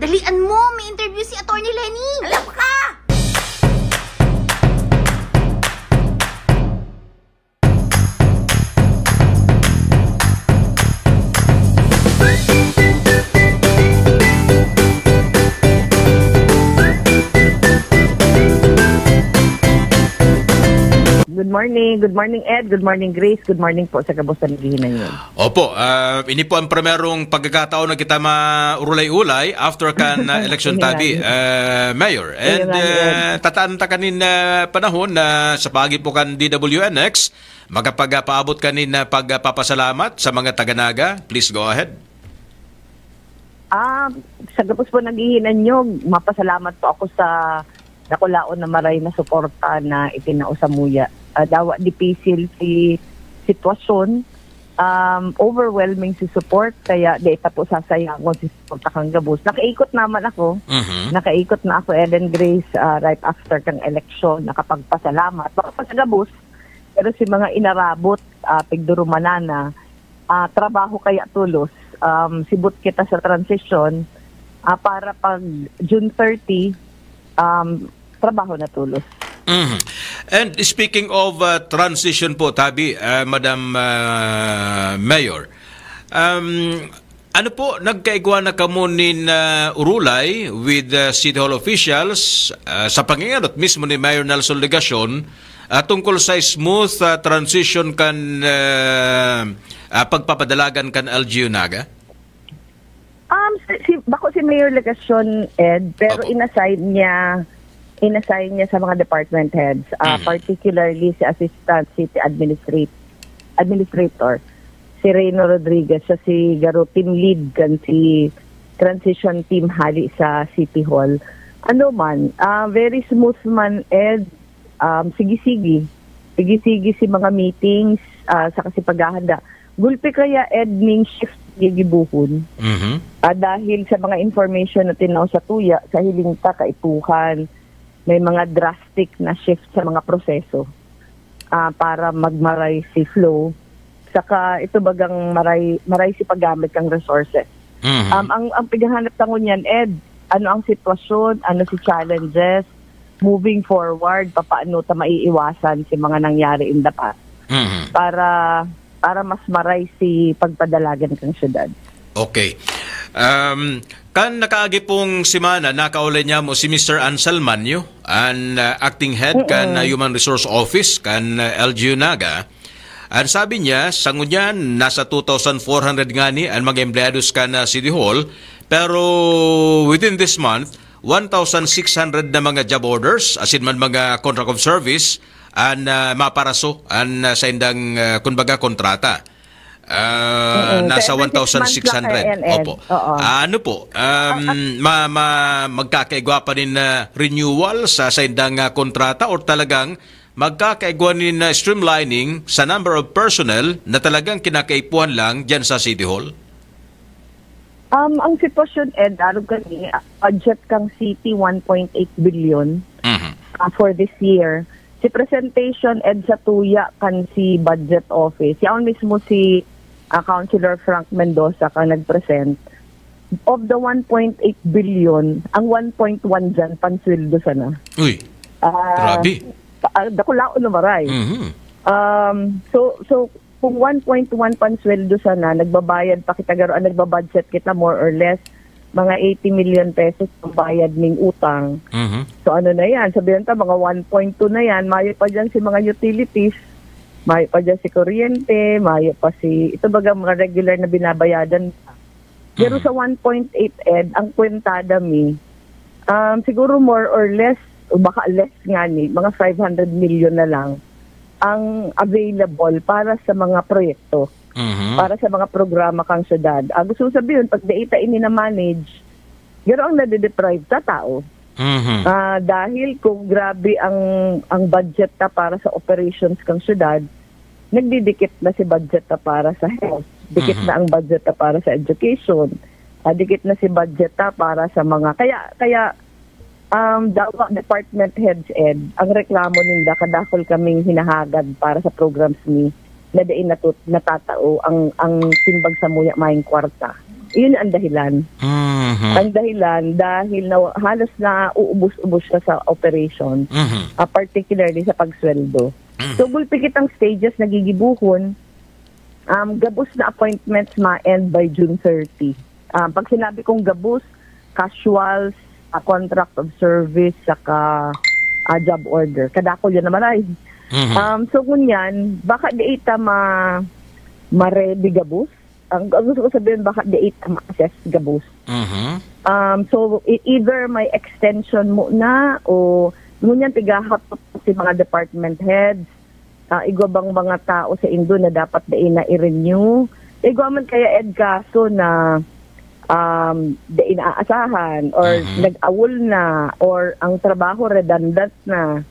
Dalian mo, may interview si Atty. Lenny. Alam ka! Good morning Ed, good morning Grace, good morning po sa kabusta ng Gihinan yun. Opo, ini po ang primerong pagkakataon na kita maulay-ulay after kan election tabi, Mayor. And tataan ta kanin panahon na sa pagi po kan DWNX, magapagapaabot kanin na pagpapasalamat sa mga taga-Naga. Please go ahead. Sa gapos po ng Gihinan nyo, mapasalamat po ako sa nakulaon na maray na suporta na itinao sa Muya. Dawa di pisil si sitwasyon, overwhelming si support, kaya di ita po sasayangon si suporta kang gabos. Nakaikot naman ako, nakaikot na ako Ellen Grace right after kang election, nakapagpasalamat. Baka pagkagabos, pero si mga inarabot, pigdurumanana, trabaho kaya tulos, sibut kita sa transition, para pag June 30, trabaho na tulos. And speaking of transition po, Tabi, Madam Mayor, ano po, nagkaigwa na kamo nin urulay with City Hall officials sa panginganot mismo ni Mayor Nelson Legacion tungkol sa smooth transition kan pagpapadalagan kan LGU Naga? Bako si Mayor Legacion, Ed, pero inassign niya sa mga department heads, particularly si Assistant City Administrator, si Reyno Rodriguez, si Garo Team Lead, kan si Transition Team Hali sa City Hall. Ano man, very smooth man, Ed, sige-sige si mga meetings, sa kasi paghahanda. Gulpi kaya, Ed, ning shift gigibuhon. Dahil sa mga information na tinaw sa tuya, sa hilingta, kaituhan, may mga drastic na shift sa mga proseso para magmaray si flow. Saka ito bagang maray si paggamit ng resources. Ang paghahanap tango niyan, Ed, ano ang sitwasyon, ano si challenges, moving forward, paano ta maiiwasan si mga nangyari in the past. Para mas maray si pagpadalagan ng syudad. Okay. Kan nakaagi pong simana, nakaulay niya mo si Mr. Ansel Manyo, ang acting head kan Human Resource Office kan LGU Naga. Ang sabi niya, sa ngunyan, nasa 2,400 ngani ang mga empleados kan City Hall, pero within this month, 1,600 na mga job orders, asin man mga contract of service, ang maparaso ang sa indang kunbaga kontrata. Nasa 1,600. Opo. Ano po? Magkakaigwa pa rin na renewal sa indang kontrata or talagang magkakaigwa rin na streamlining sa number of personnel na talagang kinakaipuan lang dyan sa City Hall? Ang sitwasyon, Ed, araw kani, budget kang City 1.8 billion for this year. Si presentation, Ed, sa tuya kan si budget office. Yan mismo si Councilor Frank Mendoza ka nag-present. Of the 1.8 billion, ang 1.1 dyan, pansweldo sana. Uy, grabe. Dakulao na maray. So, kung 1.1 pansweldo sana, nagbabayad pa kita, nagbabudget kita more or less, mga 80 million pesos ang bayad ng utang. So ano na yan? Sabihin ta, mga 1.2 na yan, mayo pa dyan si mga utilities, mayo pa dyan si kuryente, mayo pa si, ito baga mga regular na binabayadan. Pero sa 1.8, Ed, ang kwentada mi, siguro more or less, o baka less nga ni, mga 500 million na lang ang available para sa mga proyekto. Para sa mga programa kang syudad. Gusto sabihin, pag data ini na-manage, gano'n ang nade-deprive sa tao. Dahil kung grabe ang budget ta para sa operations kang syudad, nagdidikit na si budget ta para sa health. Dikit na ang budget ta para sa education. Dikit na si budget ta para sa mga... Kaya dawa department heads, Ed, ang reklamo ninda, kadakol kaming hinahagad para sa programs ni na diin natatao ang timbag sa muya maing kwarta. Yun ang dahilan. Mhm. Ang dahilan dahil halos na uubos-ubos siya sa operation, Mhm. particularly sa pagsweldo. So, gulpi kitang stages na gigibuhon, gabos na appointments ma-end by June 30. Pag sinabi kong gabos, casuals, contract of service, saka job order. Kadako yun naman ay. Mhm. So, kunyan, baka di ita ma-ready gabos. Ang gusto ko sabihin, baka di ita ma-assess gabos. Mhm. So, either may extension mo na o ngunyan tigahapot si mga department heads, igwa bang mga tao sa Indo na dapat na i-renew. Igwa man kaya kaso na inaasahan or nag-awol na or ang trabaho redundant na.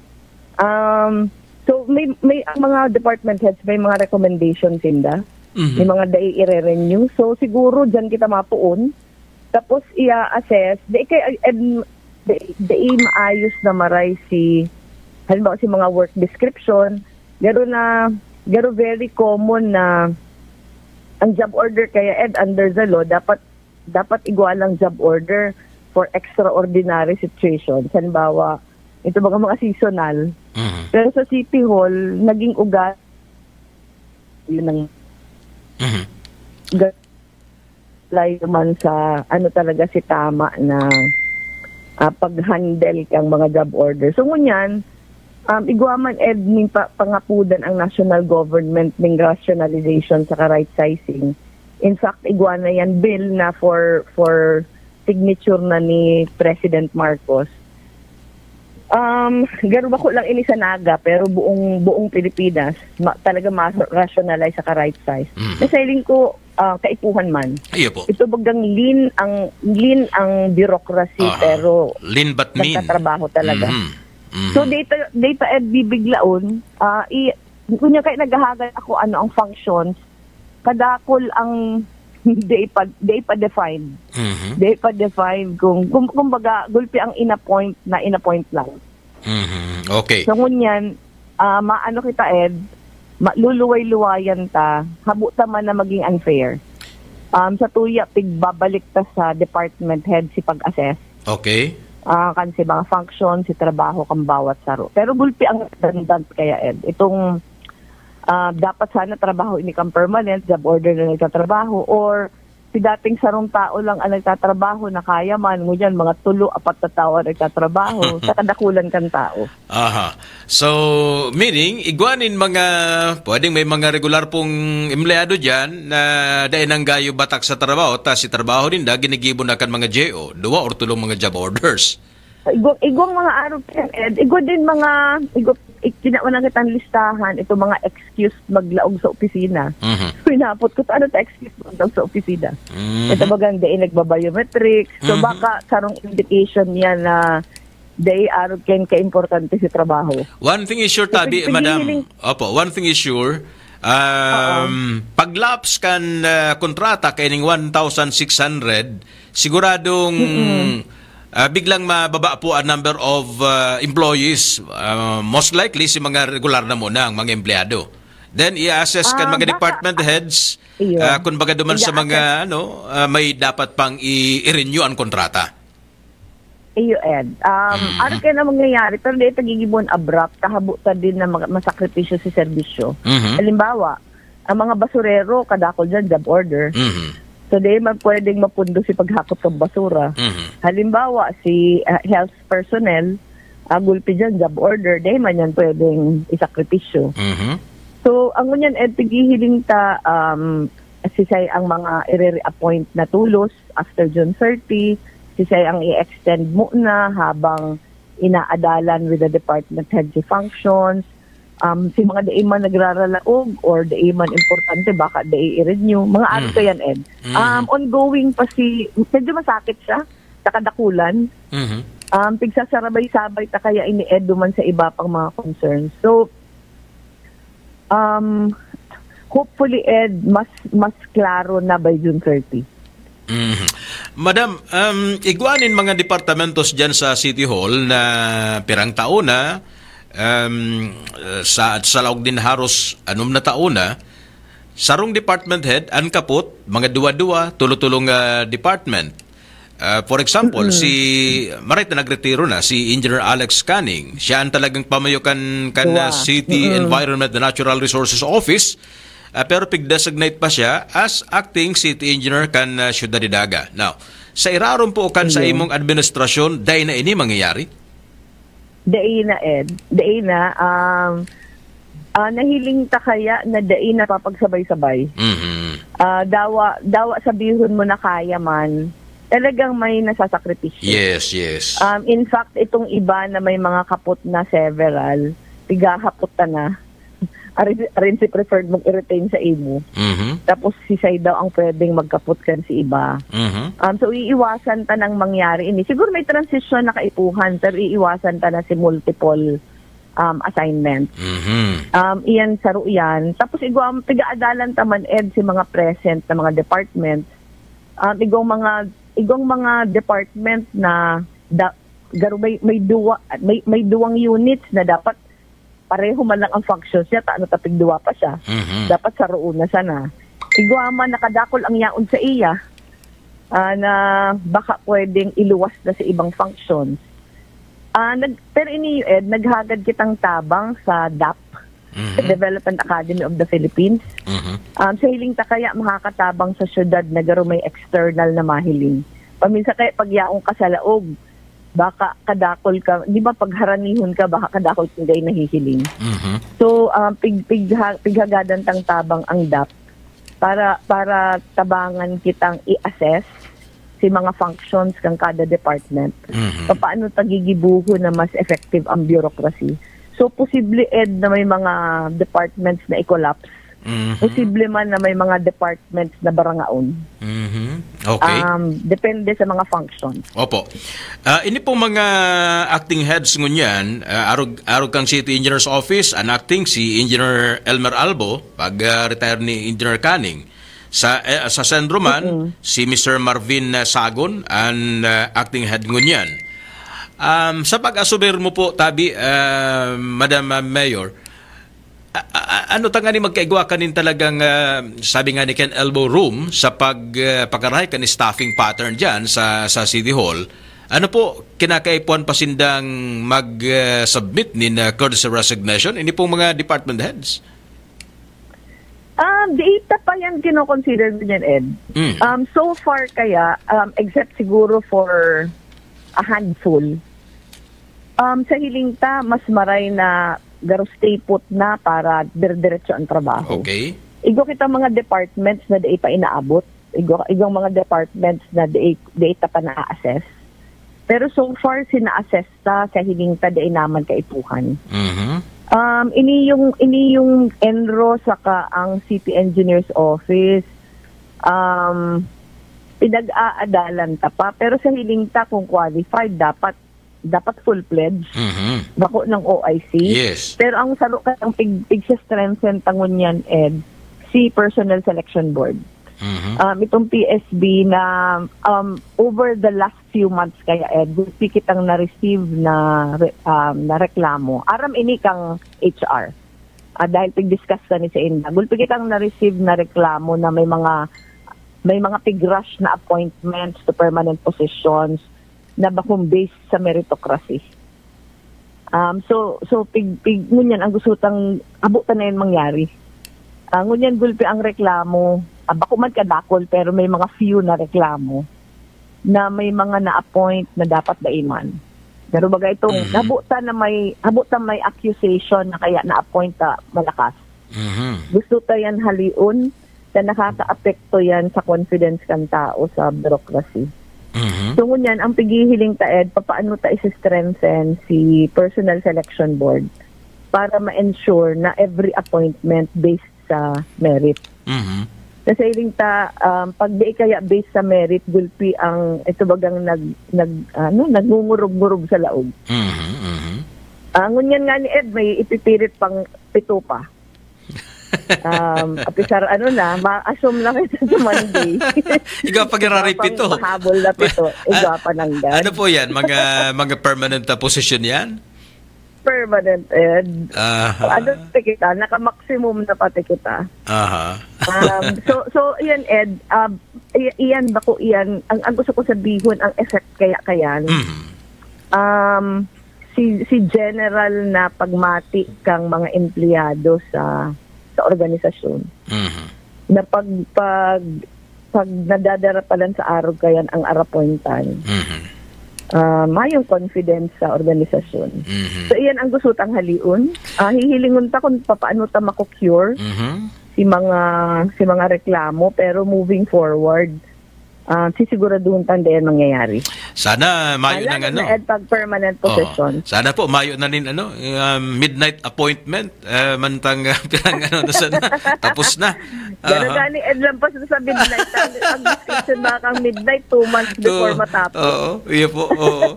So, may ang mga department heads, may mga recommendations inda. May mga i-renew. So, siguro dyan kita mapuon. Tapos, i-assess. Di maayos na maray halimbawa si mga work description. Garo very common na ang job order kaya under the law, dapat igualang job order for extraordinary situations. Halimbawa, ito mga seasonal. Pero sa City Hall, naging ugat yun ang man sa talaga si tama na pag-handle kang mga job order. So ngunyan, igwaman ning pangapudan ang national government ning rationalization sa right sizing. In fact, igwa na yan bill na for signature na ni President Marcos. Garo ba ko lang ini sa Naga pero buong Pilipinas talaga ma-rationalize sa right size. Nasailing ko kaipuhan man. Iyo po. Ito bagang lean ang bureaucracy pero lean but mean. Nagtatrabaho talaga. So data bibiglaon kunya kay naghahagal ako ang functions kadakol ang day pa define. Day pa define kung baga gulpi ang inappoint lang. Okay. So ngunyan maano kita maluluway-luwayan ta habuta man na maging unfair. Sa tuya pigbabalik ta sa department head si pag-assess. Okay. Kan si mga function, si trabaho kang bawat saro. Pero gulpi ang redundant kaya itong dapat sana trabaho ini kang permanent, job order na nagtatrabaho or si dating sarong tao lang ang nagtatrabaho na kaya man ngunyan mga 3-4 na tao ang nagtatrabaho sa kadakulan kang tao. Aha. So, meaning, igwanin pwedeng may mga regular pong empleyado dyan na dahil nang gayo batak sa trabaho, si trabaho din ginigibo na kan mga JO, 2 or 3 mga job orders. Igong mga araw igong din mga kinauna kitang listahan ito mga excuse maglaog sa opisina. Pinapot ko ano ta excuse maglaog sa opisina. Ito bagang day nagbabiometrics. So baka sarong indication niya na day araw ka-importante si trabaho. One thing is sure tabi, madam. Opo, one thing is sure. Paglaps kan kontrata kaining 1,600 siguradong biglang mababa po ang number of employees. Most likely si mga regular na muna ang mga empleyado. Then i-assess kan mga department heads kung baga duman sa mga may dapat pang i-renew ang kontrata. Iyo ano kaya na mangyayari pero dito gigibon abrupt kahabutan din na masakripisyo si serbisyo. Halimbawa, ang mga basurero kadakol dyan job order. So, di man pwedeng mapundo si paghakot ng basura. Halimbawa, si health personnel, gulpi dyan, job order, di man yan pwedeng isakripisyo. So, ang ngunyan, tigihiling ta, sisay ang mga i-re-appoint na tulos after June 30, sisay ang i-extend muna habang inaadalan with the department head functions, si mga daiman nagraralaog or daiman importante baka i-renew mga ano yan ongoing pa medyo masakit siya sa kadakulan pigsasarabay-sabay ta kaya ini-edu man sa iba pang mga concerns so hopefully mas klaro na by June 30. Madam, igwanin mga departamentos dyan sa City Hall na pirang taon na sa laog din haros 6 na taon na sarong department head, ang kaput, mga duwa-duwa, tulong-tulong department. For example, si Marit na nagretiro na, si Engineer Alex Canning. Siya ang talagang pamayokan City Environment and Natural Resources Office. Pero pig-designate pa siya as acting city engineer kan Ciudad de Daga. Now, sa iraron po kan sa imong administrasyon, dahil na ini mangyayari? Dahil na, Ed. Dahil na, nahiling ta kaya na dahil na papagsabay-sabay. Dawa sabihin mo na kaya man, talagang may nasasakripisyo. Yes, yes. In fact, itong iba na may mga kaput na several, tigahapot na. Arin si preferred mong i-retain sa imo. Tapos si Say daw ang pwedeng magkaput kan si iba. So iiwasan ta nang mangyari ini. Siguro may transition na kaipuhan, pero iiwasan ta na si multiple assignment. Iyan saro yan. Tapos tiga-adalan taman, Ed, si mga present na mga departments. Igong mga department na may duwang units na dapat pareho man lang ang functions niya, taano tapig duwa pa siya. Dapat sa roon na sana. Igwaman nakadakol ang yaon sa iya na baka pwedeng iluwas na sa ibang functions. Pero ini, Ed, naghagad kitang tabang sa DAP, the Development Academy of the Philippines. Sa hiling ta kaya makakatabang sa syudad na garo may external na mahiling. Paminsan kaya pagyaong ka sa laog, baka kadakol ka, di ba pagharanihon ka, baka kadakol kung gay nahihiling. So, pighagadan tang tabang ang DAP para tabangan kitang i-assess si mga functions kang kada department. Paano tagigibuho na mas effective ang bureaucracy. So, posible, Ed, na may mga departments na i-collapse. Posible man na may mga departments na barangaon. Okay. Depende sa mga functions. Opo. Ini pong mga acting heads ngunyan, arog kang City Engineer's Office, an acting si Engineer Elmer Albo, pag-retire ni Engineer Canning. Sa Sendroman, si Mr. Marvin Sagon, an acting head ngunyan. Sa pag-asubir mo po, Tabi, Madam Mayor, ano tangani magkaigwa kanin talagang sabi nga ni Ken Elbow Room sa pagkarahay ka ni staffing pattern dyan sa City Hall, ano po kinakaipuan pasindang mag-submit ni courtesy resignation? Ini pong mga department heads? Data pa yan kinoconsider niyan, Ed. So far kaya, except siguro for a handful, sa hiling ta, mas maray na garo stay put na para diretso ang trabaho. Okay. Igo kita mga departments na di pa inaabot. Igong mga departments na di ta pa na-assess. Pero so far, sina-assess ta sa hiling ta di naman kaipuhan. Ini yung enro saka ang City Engineer's Office. Pinag-aadalan ta pa. Pero sa hiling ta, kung qualified, dapat full pledge. Bako ng OIC. Yes. Pero ang saro ka ng pig-strengthen tangon yan, Ed, si Personnel Selection Board. Itong PSB na over the last few months kaya, Ed, gusto kitang na-receive na reklamo. Aram ini kang HR. Dahil pig-discuss ka ni sa inda. Gusto kitang na-receive na reklamo na may mga pig-rush na appointments to permanent positions na bakong based sa meritocracy. So ngunyan ang gustutang abutan na yun mangyari. Ngunyan gulpi ang reklamo, bako man kadakol pero may mga few na reklamo na may mga na-appoint na dapat daiman. Pero baga itong habutan may accusation na kaya na-appoint malakas. Gusto ta yan haliun na nakaka-apekto yan sa confidence kan tao sa bureaucracy. So ngunyan, ang pigihiling ta, Ed, paano ta isi-strengthen si Personnel Selection Board para ma-ensure na every appointment based sa merit. Kasi hiling ta, pag di kaya based sa merit, gulpi ang ito bagang nagmumurog-murog sa laog. Ngunyan nga ni Ed, may ipipirit pang 7 pa. Apisar ma-assume lang ito sa Monday. Ikaw pag-repeat ito. Mahabol na pito. Ikaw pa nang Ano po yan? Mga permanent position yan? permanent, Ed. Aha. Ano pati kita? Naka-maximum na pati kita. Aha. So iyan, Ed, iyan, bako iyan, ang gusto ko sabihin, ang effect kaya, si general na pagmati kang mga empleyado sa organisasyon, na pag nadadarapalan sa araw kayan ang arapointan, mayong confidence sa organisasyon. So iyan ang gusto tang haliun. Hihilingon ta kung paano ta mako-cure si mga reklamo, pero moving forward, sisiguraduhin tandayan mangyayari. Sana mayo ng ano. Na pag permanent position. Sana po mayo na rin midnight appointment mantang pirang sana tapos na. Gano'n gani Ed lang pa sa midnight. Ang description ba kang midnight 2 months before matapos. Oo, iya po. Oo.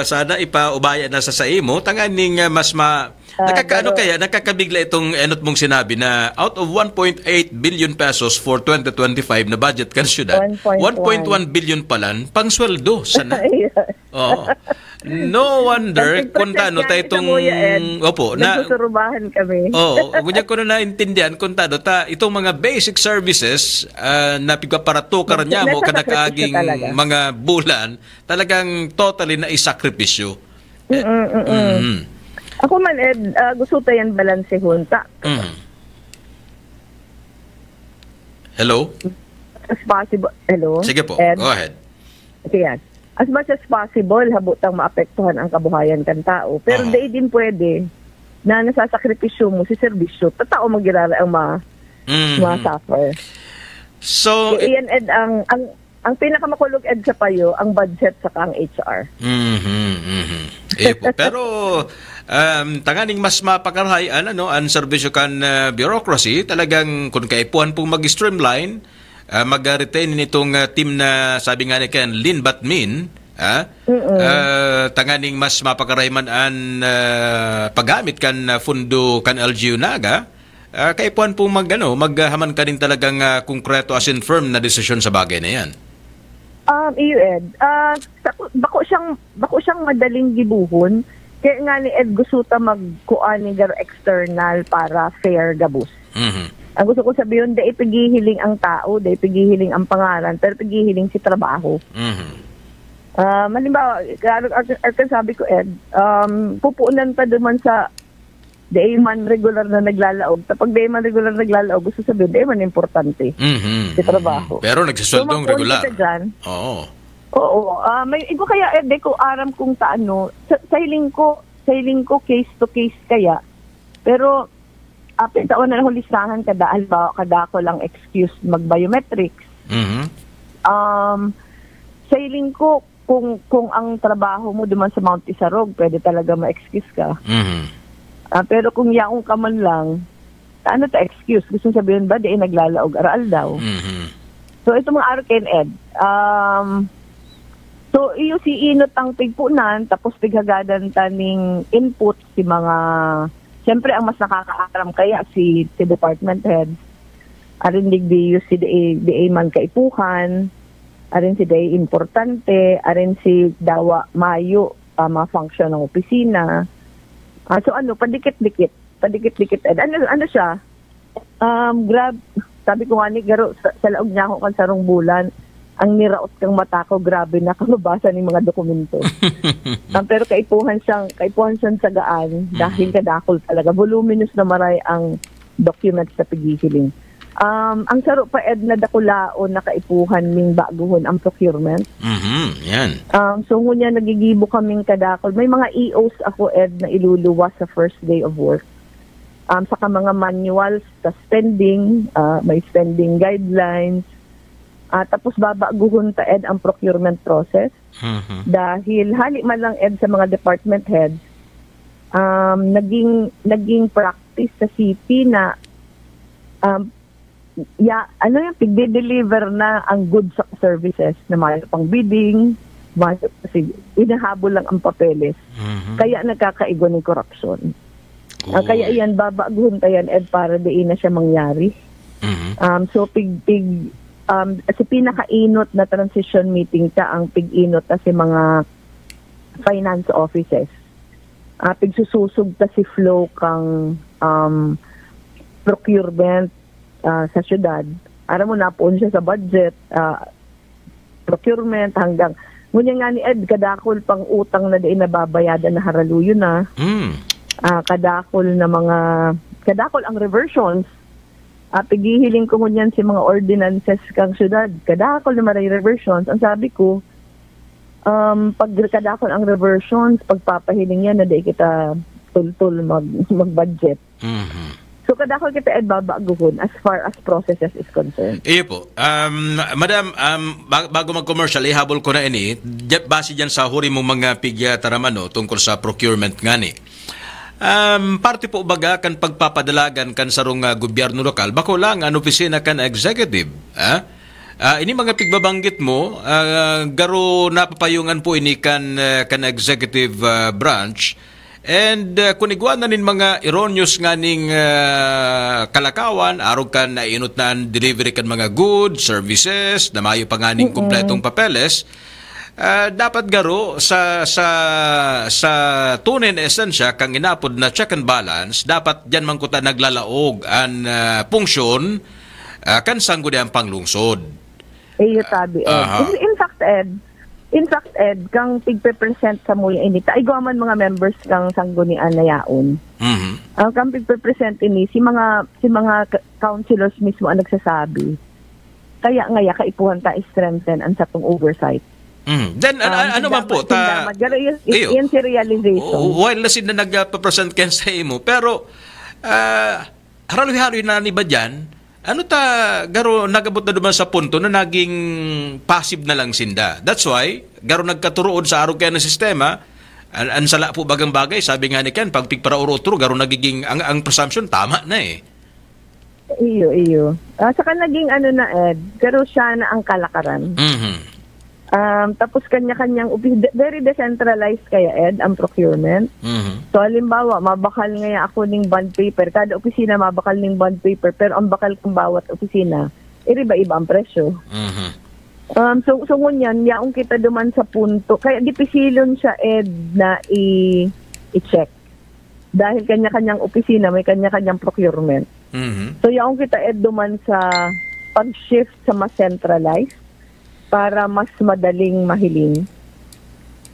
Sana ipaubaya na sa imo tanganing mas nakakabigla itong enot mong sinabi na out of 1.8 billion pesos for 2025 na budget kan syudad, 1.1 billion palan pang sweldo sana. Oo. No wonder kung tano tayo itong opo na nagsusurubahan kami. Oo, gunya ko na naintindihan kung tano itong mga basic services na pigpaparatukaran niya mo kanakaaging mga bulan talagang totally na isakripisyo. Ako man, Ed, gusto tayo balansehon ta. Hello? As possible. Hello? Sige po, Ed? go ahead. Sige, as much as possible, habutang maapektuhan ang kabuhayan kan tao. Pero di din pwede na nasasakripisyo mo si serbisyo. Tatao magirara ang ma-suffer. So, iyan, Ed, ang pinakamakulog, Ed, sa payo, ang budget sa ang HR. Pero tanganing mas mapakarayan ang serbisyo kan bureaucracy talagang kung kaipuan pong mag-streamline mag-retain nitong team na sabi nga ni Ken Lin Bat Min tanganing mas mapakarayman an paggamit kan fundo kan LGU Naga kaipuan pong maghaman ka rin talagang konkreto as in firm na desisyon sa bagay na yan. Ed, bako siyang madaling gibuhon. Kaya nga ni Ed gusto ta magkuan ni external para fair gabus. Ang gusto ko sabihin, dahil pigihiling ang tao, dahil pigihiling ang pangalan, pero pigihiling si trabaho. Malimbawa, sabi ko, Ed, pupuunan pa duman sa dahil man regular na naglalaog. Kapag dahil man regular na naglalaog, gusto sabihin, dahil man importante si trabaho. Pero nagsisweldong regular. Oo. May iba kaya, Ed, ko aram kung taano, sa hiling ko case to case kaya. Pero, taon na listahan kada ko lang excuse mag-biometrics. Sa hiling ko, kung ang trabaho mo duman sa Mount Isarog, pwede talaga ma-excuse ka. Pero kung yaong ka man lang, ano ta excuse? Gusto sabihin ba, di naglalaog aral daw. So, ito mga arcane, Ed. So, iyo si inot ang pigpunan, tapos pighagadan taning input si mga, siyempre ang mas nakakaaram kaya si department head, arin digdiyo si DA man kaipuhan, arin si DA importante, arin si dawa mayo, mga function ng opisina. So padikit-dikit. Ed. Ano siya? Grab, sabi ko nga ni Garo, sa laog niya ako kan sarong bulan, ang niraot kang mata ko, grabe na kamabasa ng mga dokumento. Pero kaipuhan siyang sagaan dahil kadakol talaga. Voluminous na maray ang documents sa pigihiling. Ang saro pa, Ed, na dakulaon na kaipuhan ning baguhon ang procurement. Yan. So ngunya nagigibo kaming kadakol. May mga EOs ako, Ed, na iluluwas sa first day of work. Saka mga manuals sa spending, may spending guidelines. Tapos babaguhon ta, Ed, ang procurement process. Dahil hali man lang, Ed, sa mga department heads, naging practice sa CP na yung pigde-deliver na ang goods services na may pang bidding, kasi inahabol lang ang papeles. Kaya nagkakaigo ng corruption. Kaya iyan, babaguhon tayan, Ed, para diin na siya mangyari. So, si pinakainot na transition meeting ta ang pig-inot kasi mga finance offices. pigsususog ta si flow kang procurement sa syudad. Ara mo napoon siya sa budget, procurement hanggang ngunyan nga ni Ed, kadakol pang utang na di nababayadan na haraluyo na. Kadakol ang reversions. Pigihiling ko ngunyan si mga ordinances kang syudad. Kadakol na maray reversions. Ang sabi ko, pag kadakol ang reversions, pagpapahiling yan na di kita tul-tul mag-budget. So kadakol kita babaguhon as far as processes is concerned. Iyo po. Madam, bago mag-commercial, ihabol ko na ini, base dyan sa huri mong mga pigya-taramano tungkol sa procurement nga ni. Parte po baga kan pagpapadalagan kan sarong gobyerno lokal, bako lang ang opisina kan executive. Ini mga pigbabanggit mo, garo napapayungan po ini kan executive branch. And kung iguan na nin mga erroneous nga ning kalakawan, arog kan na inot na delivery kan mga goods, services, na mayo pa nga ning kompletong papeles, dapat garo sa tunay na esensya kang inapod na check and balance, dapat diyan man kuta naglalaog ang funksyon kan sangguni ang panglungsod. Tabi, Ed. In fact, Ed, kang tigpe-present sa muli inita, ay gaman mga members kang sanggunian na yaon. Kang tigpe-present ini, si mga councilors mismo ang nagsasabi. Kaya ngaya, kaipuhan ta strengthen ang satong oversight. Then, ano man po? Yan si realization. While nasin na nagpa-present ken sa imo, pero haraluy-haroy na ni ba dyan, ano ta, garo nagabot na duman sa punto na naging passive na lang sinda. That's why, garo nagkaturoon sa arog kaya na sistema, ang sala po bagang bagay, sabi nga ni Ken, pag pigpara-uro-turo, garo nagiging, ang presumption, tama na eh. Iyo. Saka naging na Ed, garo siya na ang kalakaran. Tapos kanya-kanyang, very decentralized kaya Ed, ang procurement. So halimbawa, mabakal nga ako ning bond paper. Kada opisina mabakal ning bond paper, pero ang bakal kong bawat opisina, iba-iba ang presyo. So ngunyan, yaong kita duman sa punto, kaya dipisilon siya Ed na i-check. Dahil kanya-kanyang opisina, may kanya-kanyang procurement. So yaong kita Ed duman sa pag-shift sa mas centralized, para mas madaling mahiling.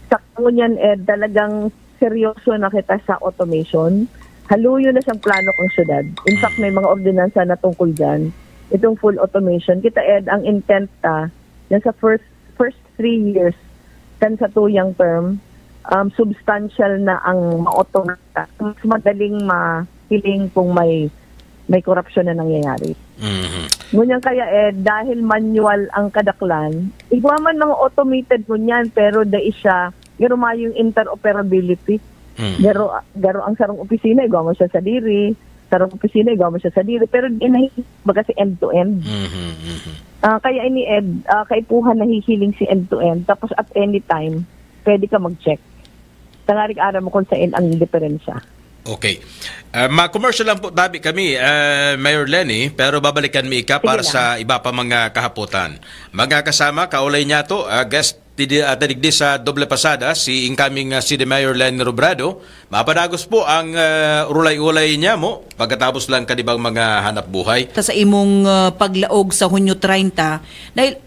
Sa ngunyan Ed, talagang seryoso na kita sa automation. Haluyo na siyang plano kong syudad. In fact, may mga ordinansa na tungkol dyan. Itong full automation. Kita Ed, ang intent na sa first 3 years kan sa tuyang term, substantial na ang ma-automata. Mas madaling mahiling kung may korupsyon na nangyayari. Ngunyan kaya dahil manual ang kadaklan, igwaman mga automated ngunyan, pero dahil siya, garo mayong interoperability. Garo ang sarong opisina, igwaman siya sa diri, sarong opisina, igwaman siya sa diri, pero baga si end-to-end. Kaya ini Ed, kaipuhan nahihiling si end-to-end, tapos at any time, pwede ka mag-check. Tangarik araw mo kung saan ang diferensya. Okay. Ma-commercial lang po tabi kami, Mayor Lenny, pero babalikan mi ka para sa iba pa mga kahaputan. Magkakasama, kaulay niya to, guest tadigdi sa Doble Pasada, si incoming City Mayor Lenny Robredo. Mapadagos po ang ulay-ulay niya mo, pagkatapos lang kanibang mga hanap buhay. Sa imong paglaog sa Hunyo 30, dahil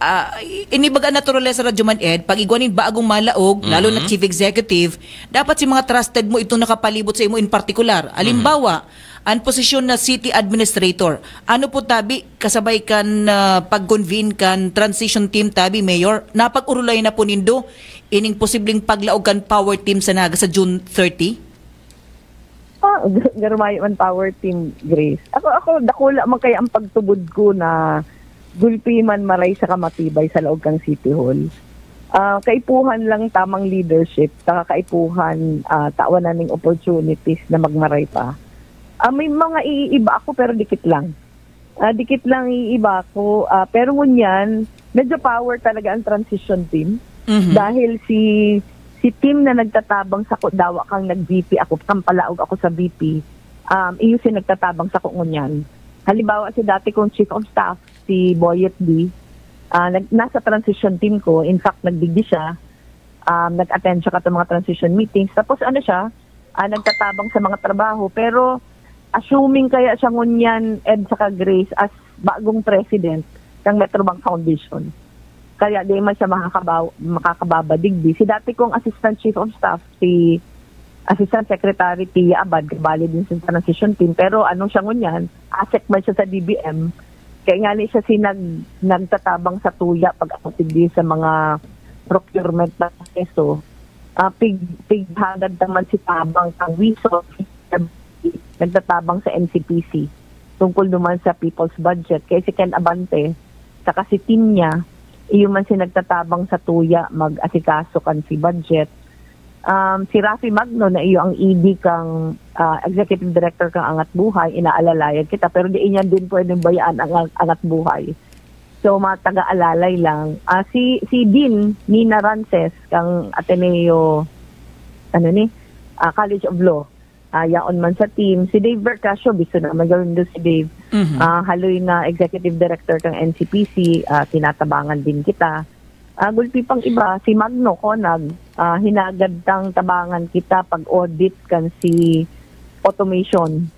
inibaga naturales sa Radyo Man Ed, pag igwanin baagong malaog, lalo na Chief Executive, dapat si mga trusted mo itong nakapalibot sa imo in particular. Alimbawa, ang posisyon na city administrator. Ano po tabi, kasabay kan pag-convene kan transition team tabi, Mayor, napag-urulay na po nindo ining posibleng paglaog kan power team sa naga sa June 30? Garumay man power team, Grace. Ako dakula man kaya ang pagtubod ko na gulpi man maray sa kamatibay sa laog kang City Hall. Kaipuhan lang tamang leadership, saka kaipuhan tawanan ng opportunities na magmaray pa. May mga iiba ako pero dikit lang. Dikit lang iiba ako. Pero ngunyan, medyo power talaga ang transition team. Dahil si team na nagtatabang sa dawa kang nag-VP ako, kampalaog ako sa VP, iyo si nagtatabang sa ngunyan. Halimbawa si dati kong chief of staff, si Boyet B, nasa transition team ko. In fact, nagdigdi siya. Nag-attend siya ka mga transition meetings. Tapos ano siya, nagtatabang sa mga trabaho. Pero assuming kaya siya ngunyan Ed saka Grace as bagong president ng Metrobank Foundation. Kaya di man siya makakababadigdi. Si dati kong Assistant Chief of Staff, si Assistant Secretary Tia Abad, kabali din sa transition team. Pero siya ngunyan, ASEC man siya sa DBM. Kaya nga ni siya nagtatabang sa tuya pag-apatigdi sa mga procurement na proseso. Pighagad naman si Tabang kang Wiso, nagtatabang sa NCPC tungkol naman sa people's budget. Kaya si Ken Abante, saka si team niya, iyon man si nagtatabang sa tuya mag-asikaso kan si budget. Si Rafi Magno na iyo ang ED kang Executive Director kang Angat Buhay, inaalalayan kita, pero di niya din pwedeng bayaan ang Angat Buhay. So mga taga-alalay lang. Si Dean Nina Rances kang Ateneo College of Law. Yaon man sa team. Si Dave Bercasio, biso na magawin doon si Dave. Haloy na Executive Director kang NCPC, tinatabangan din kita. Gulpi pang iba, si Magno Conag, hinagad tang tabangan kita pag-audit kan si automation.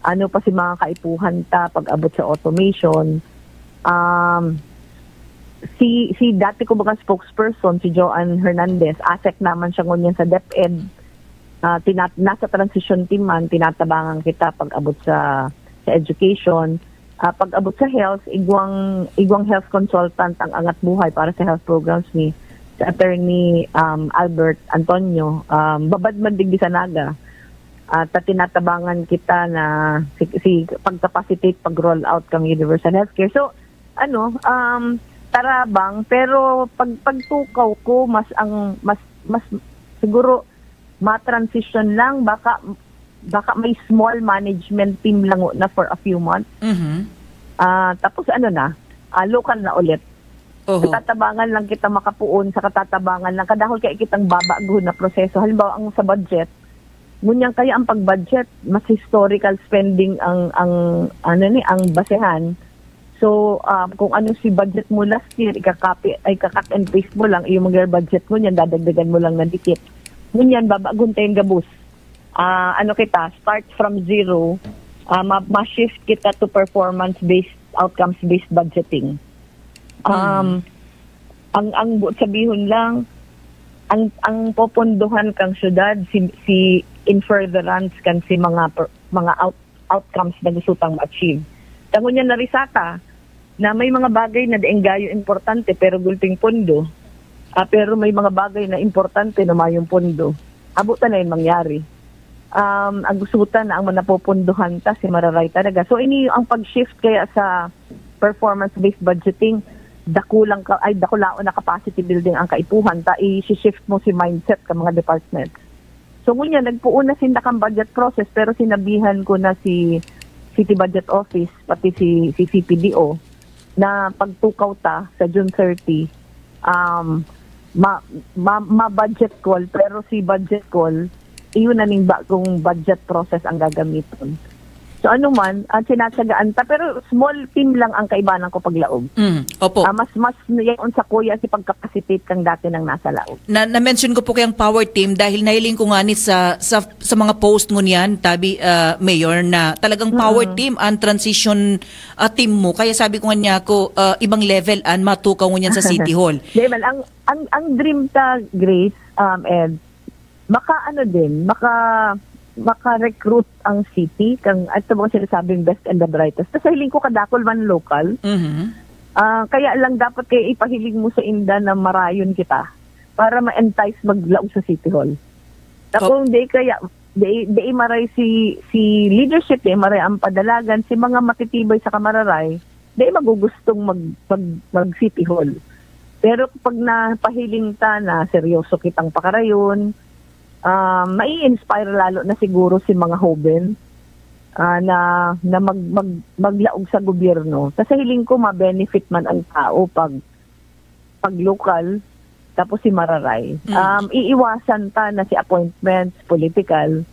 Ano pa si mga kaipuhan ta pag-abot sa automation. Si dati ko bagang spokesperson, si Joanne Hernandez, ASEC naman siya ngunyan sa DepEd. Nasa transition team man, tinatabangan kita pag-abot sa education. Pag-abot sa health, igwang health consultant ang Angat Buhay para sa health programs ni sa attorney Albert Antonio. Babad man digdi sa Naga. Tinatabangan kita na si pag-capacitate, pag-roll out kang universal healthcare. So, tarabang, pero pagtukaw ko, mas siguro, ma-transition lang, baka may small management team lang na for a few months. Tapos local na ulit. Katatabangan lang kita makapuon sa katatabangan lang. Kadahol kaya kitang babago na proseso. Halimbawa, ang sa budget, ngunyan kaya ang pag-budget, mas historical spending ang basehan. So, kung ano si budget mo last year, ika-cut and paste mo lang, yung mga budget mo niyan, dadagdagan mo lang na dikit. Ngunyan, babagun tayong gabus. Start from zero, ma-shift kita to performance-based, outcomes-based budgeting. Ang sabihon lang, ang popondohan kang syudad, si in furtherance kan si mga outcomes na gustang ma-achieve. Tango niya narisata, na may mga bagay na daenggayo importante pero gulping pondo. Pero may mga bagay na importante na mayong pondo. Abutan na yung mangyari. Ang gusutan na ang manapopunduhan ta si Mararay talaga. So ini ang pag-shift kaya sa performance-based budgeting, dakulao na capacity building ang kaipuhan ta, i-shift mo si mindset ka mga departments. So ngunya, nagpuun na sinda kang budget process, pero sinabihan ko na si City Budget Office, pati si CPDO, na pagtukaw ta sa June 30, ma-budget call, pero si budget call, iyon na ning bagong budget process ang gagamiton. So sinatsagaan ta, pero small team lang ang kaibanan ko paglaog. Opo. Mas yaon sa kuya si pagkapacitate kang dati ng nasa laog. Na-mention ko po kayang power team dahil nahiling ko nga ni sa mga post mo niyan, Tabi, Mayor, na talagang power team ang transition team mo. Kaya sabi ko nga niya ibang level ang matukaw mo niyan sa City Hall. Diba, ang dream ta, Grace, Ed, maka-recruit ang city kang ito mga sinasabing best and the brightest. Tapos hiling ko kadakol man local. Kaya lang dapat kayo ipahiling mo sa inda na marayon kita para ma-entice maglaog sa City Hall. Tapos di maray si leadership, maray ang padalagan, si mga matitibay sa kamararay, di magugustong mag City Hall. Pero pag napahiling ta na seryoso kitang pakarayon, mai-inspire lalo na siguro si mga hoben na maglaog sa gobyerno. Kasi hiling ko ma-benefit man ang tao pag local, tapos si Mararay. Iiwasan ta na si appointments, political.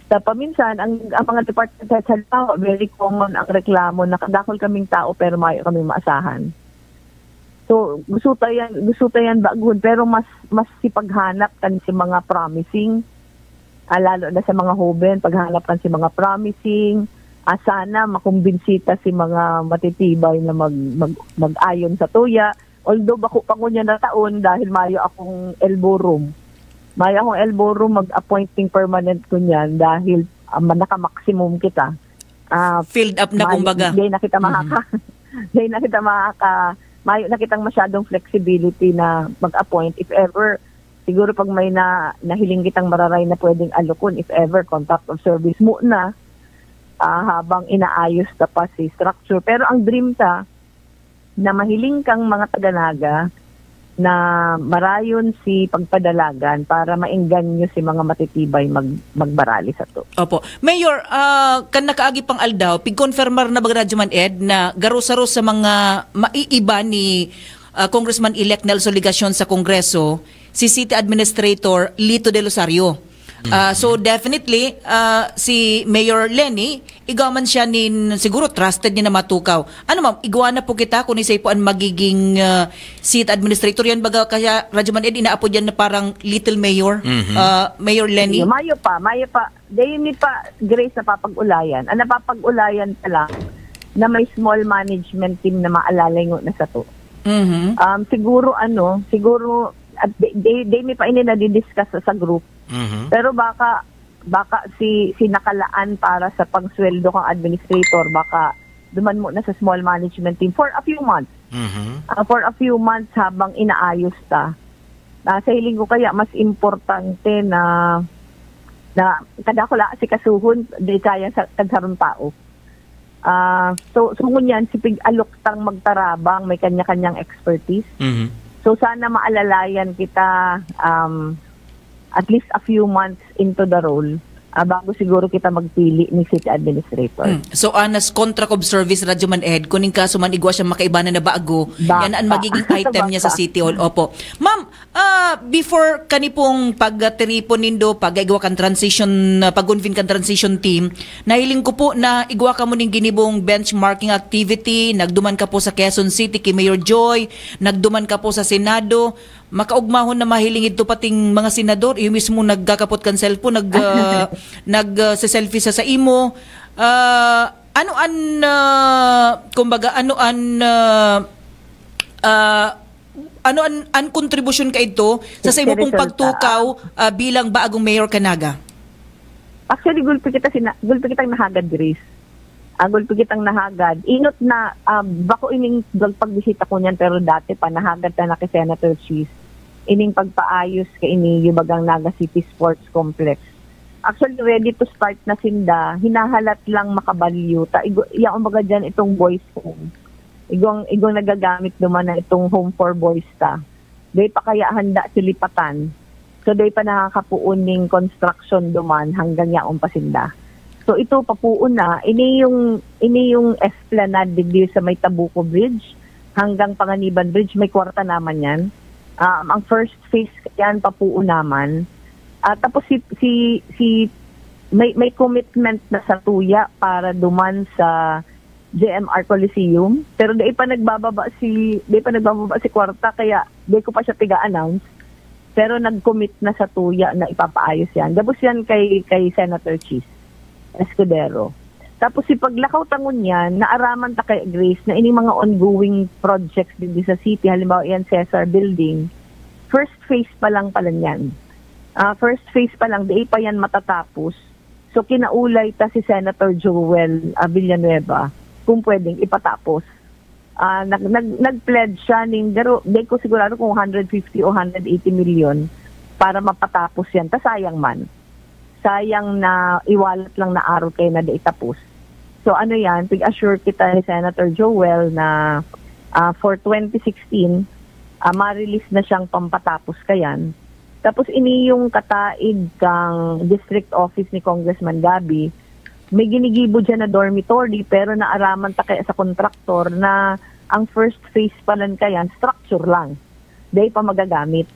Paminsan, ang mga department sa tao, very common ang reklamo na kadakol kaming tao pero mayo kaming maasahan. So, gusto tayan bagun, pero mas sipaghanap kan si mga promising lalo na sa mga hoben, paghanapan si mga promising, sana makumbinsita si mga matitibay na mag-ayon sa tuya. Although bako pa ko niya na taon dahil mayo akong elbow room. Mayo akong elbow room mag-appointing permanent ko niyan dahil naka-maximum kita. Filled up na kumbaga. Hindi na kita mayo na kitang masyadong flexibility na mag-appoint. If ever, siguro pag may nahiling kitang mararay na pwedeng alokon, if ever, contract of service mo na, habang inaayos na pa si structure. Pero ang dream na mahiling kang mga taga-Naga na marayon si pagpadalagan para mainggan nyo si mga matitibay magbarali sa to. Opo. Mayor, kan nakaagi pang aldaw, pig-confirmar na bagradyo man Ed na garo-saro sa mga maiiba ni Congressman-elect Nelson Ligacion sa Kongreso, si City Administrator Lito De Rosario. So definitely, si Mayor Lenny, igaman siya siguro trusted niya na matukaw. Ano ma'am, igawa na po kita kung isay po ang magiging City Administrator yan baga kaya Radyoman Ed inaapod yan na parang Little Mayor, Mayor Lenny? Mayo pa. Hindi pa Grace na papag-ulayan. Ang napapag-ulayan pa lang na may small management team na maalalay na sa to. Siguro at they may pa inina-discuss sa group. Pero baka si nakalaan para sa pangsweldo kang administrator, baka duman mo na sa small management team for a few months. For a few months habang inaayos ta. Sa hiling ko kaya mas importante na kada ko la si kasuhon di kaya sa kansarong tao. So ngunyan si pig-aluktang magtarabang may kanya-kanyang expertise. So sana maalalayan kita at least a few months into the role bago siguro kita magpili ni City Administrator. So anas contract of service Radyoman Ed, kuning kaso man igwa siya makaibanan na bago, yan ang magiging item niya sa City Hall. Opo. Ma'am, before kanipong pagtiripon nindo, pag-igwa kan transition, pag-convene kan transition team, nahiling ko po na igwa ka mo ning ginibong benchmarking activity, nagduman ka po sa Quezon City kay Mayor Joy, nagduman ka po sa Senado, makaugmahon na mahiling ito pating mga senador, yung mismo nagkakapot kan cellphone, nag-selfie sa imo. Kumbaga, ano an kontribusyon ka ito sa imo pong pagtukaw bilang baagong mayor Kanaga? Actually, gulpi kitang nahagad, Grace. Gulpi kitang nahagad. Inot na, bako ining pagbisita ko niyan, pero dati pa nahagad na kay Senator Cheese. Ining pagpaayos kay ini yung bagang Naga City Sports Complex. Actually, ready to start na sinda. Hinahalat lang makabalyo. Iyang umaga dyan itong boys home. Igong nagagamit naman na itong home for boys ta. Doy pa kaya handa silipatan. So, doy pa nakakapuon ng construction duman hanggang yaong pasinda. So, ito papuon na. Ini yung esplanade dito sa may Tabuco Bridge hanggang Panganiban Bridge. May kwarta naman yan. Ang first phase yan papuon naman. Tapos may commitment na sa tuya para duman sa JMR Coliseum, pero di pa nagbababa si kwarta kaya di ko pa siya tiga-announce. Pero nag-commit na sa tuya na ipapaayos yan. Tapos yan kay Senator Cheese Escudero. Tapos si paglakaw tangon yan, naaraman ta kay Grace na ini mga ongoing projects din sa city, halimbawa yan Cesar Building. First phase pa lang pala yan. First phase pa lang, di pa yan matatapos. So kinaulay ta si Senator Joel Villanueva kung pwedeng ipatapos. Nag-pledge siya di ko sigurado kung 150 o 180 million para mapatapos yan. Sayang man. Sayang na iwalat lang na araw kayo na di itapos. So ano yan, pig-assure kita ni Senator Joel na for 2016, ma-release na siyang pampatapos kayan. Tapos ini yung kataid kang district office ni Congressman Gabi, may ginigibo dyan na dormitory pero naaraman ta kaya sa kontraktor na ang first phase pa lang kayan, structure lang. Di pa magagamit.